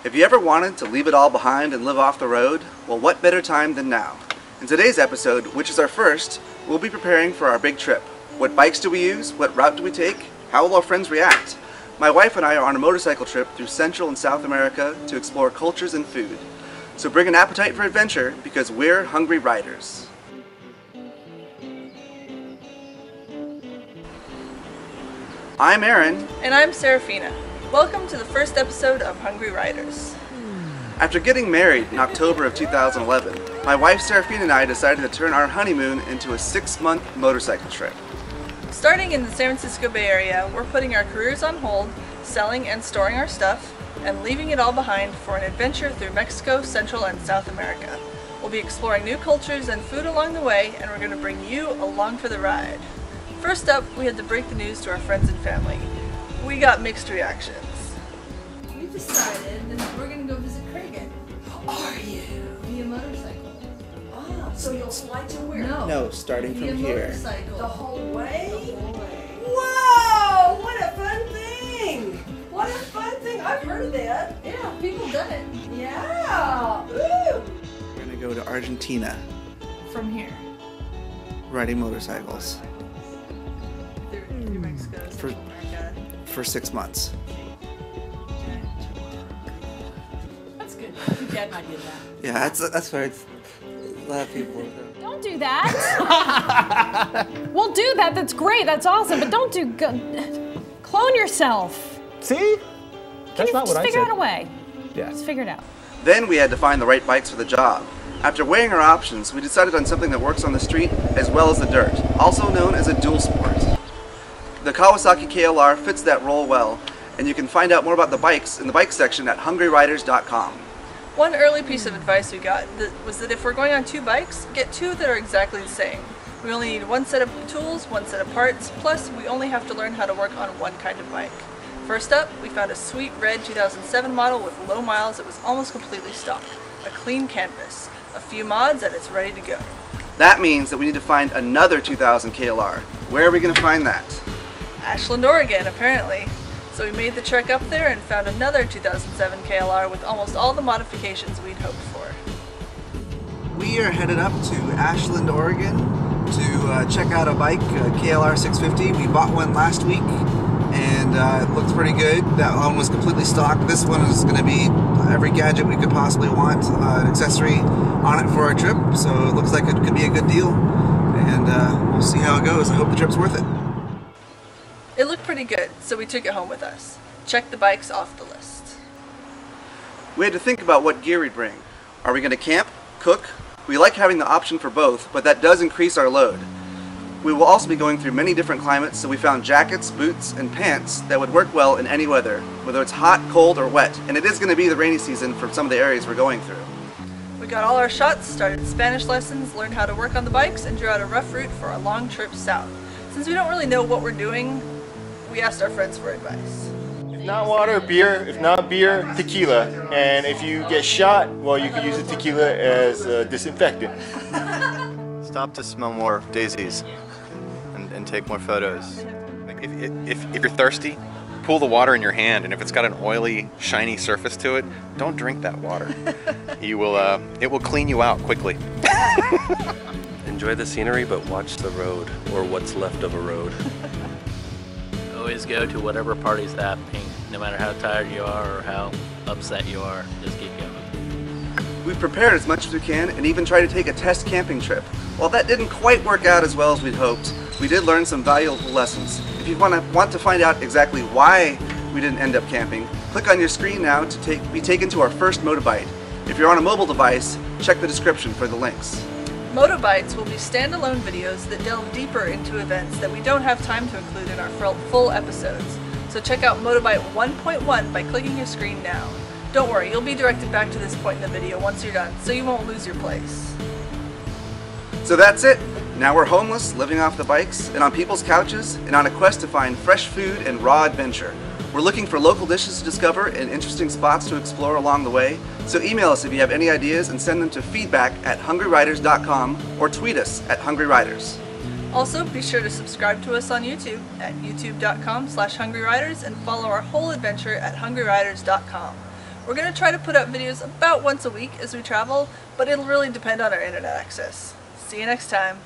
Have you ever wanted to leave it all behind and live off the road? Well, what better time than now? In today's episode, which is our first, we'll be preparing for our big trip. What bikes do we use? What route do we take? How will our friends react? My wife and I are on a motorcycle trip through Central and South America to explore cultures and food. So bring an appetite for adventure because we're hungry riders. I'm Aaron. And I'm Serafina. Welcome to the first episode of Hungry Riders. After getting married in October of 2011, my wife Serafina and I decided to turn our honeymoon into a 6-month motorcycle trip. Starting in the San Francisco Bay Area, we're putting our careers on hold, selling and storing our stuff, and leaving it all behind for an adventure through Mexico, Central, and South America. We'll be exploring new cultures and food along the way, and we're going to bring you along for the ride. First up, we had to break the news to our friends and family. We got mixed reactions. We decided that we're going to go visit Cragen. Are you? Via motorcycle. Ah, so you'll slide to where? No, starting Via from here. motorcycle. The whole way? The whole way. Whoa! What a fun thing! What a fun thing! I've heard of that. Yeah, people done it. Yeah! Ooh! We're gonna go to Argentina, From here, riding motorcycles through Mexico, For- Central America. for 6 months. That's good. Your dad and I did that. Yeah, that's right. A lot of people. Don't do that. We'll do that. That's great. That's awesome. But don't do clone yourself. See? That's not what Just I figure said. out a way. Yeah. Just figure it out. Then we had to find the right bikes for the job. After weighing our options, we decided on something that works on the street as well as the dirt, also known as a dual sport. The Kawasaki KLR fits that role well, and you can find out more about the bikes in the bike section at hungryriders.com. One early piece of advice we got was that if we're going on 2 bikes, get 2 that are exactly the same. We only need 1 set of tools, 1 set of parts, plus we only have to learn how to work on 1 kind of bike. First up, we found a sweet red 2007 model with low miles that was almost completely stock. A clean canvas, a few mods, and it's ready to go. That means that we need to find another 2000 KLR. Where are we going to find that? Ashland, Oregon, apparently. So we made the trek up there and found another 2007 KLR with almost all the modifications we'd hoped for. We are headed up to Ashland, Oregon to check out a bike, a KLR 650. We bought one last week and it looked pretty good. That one was completely stock. This one is going to be every gadget we could possibly want, an accessory on it for our trip. So it looks like it could be a good deal and we'll see how it goes. I hope the trip's worth it. It looked pretty good, so we took it home with us. Check the bikes off the list. We had to think about what gear we'd bring. Are we going to camp? Cook? We like having the option for both, but that does increase our load. We will also be going through many different climates, so we found jackets, boots, and pants that would work well in any weather, whether it's hot, cold, or wet. And it is going to be the rainy season for some of the areas we're going through. We got all our shots, started Spanish lessons, learned how to work on the bikes, and drew out a rough route for our long trip south. Since we don't really know what we're doing, we asked our friends for advice. If not water, beer. If not beer, tequila. And if you get shot, well, you can use the tequila as a disinfectant. Stop to smell more daisies and take more photos. Like if you're thirsty, pull the water in your hand, and if it's got an oily, shiny surface to it, don't drink that water. You will, it will clean you out quickly. Enjoy the scenery, but watch the road, or what's left of a road. Always go to whatever party's happening, no matter how tired you are or how upset you are, just keep going. We've prepared as much as we can and even tried to take a test camping trip. While that didn't quite work out as well as we'd hoped, we did learn some valuable lessons. If you want to find out exactly why we didn't end up camping, click on your screen now to be taken to our first Motobyte. If you're on a mobile device, check the description for the links. Motobytes will be standalone videos that delve deeper into events that we don't have time to include in our full episodes. So check out Motobyte 1.1 by clicking your screen now. Don't worry, you'll be directed back to this point in the video once you're done, so you won't lose your place. So that's it. Now we're homeless, living off the bikes, and on people's couches, and on a quest to find fresh food and raw adventure. We're looking for local dishes to discover and interesting spots to explore along the way, so email us if you have any ideas and send them to feedback@hungryriders.com or tweet us at hungryriders. Also, be sure to subscribe to us on YouTube at youtube.com/hungryriders and follow our whole adventure at hungryriders.com. We're going to try to put up videos about once a week as we travel, but it'll really depend on our internet access. See you next time.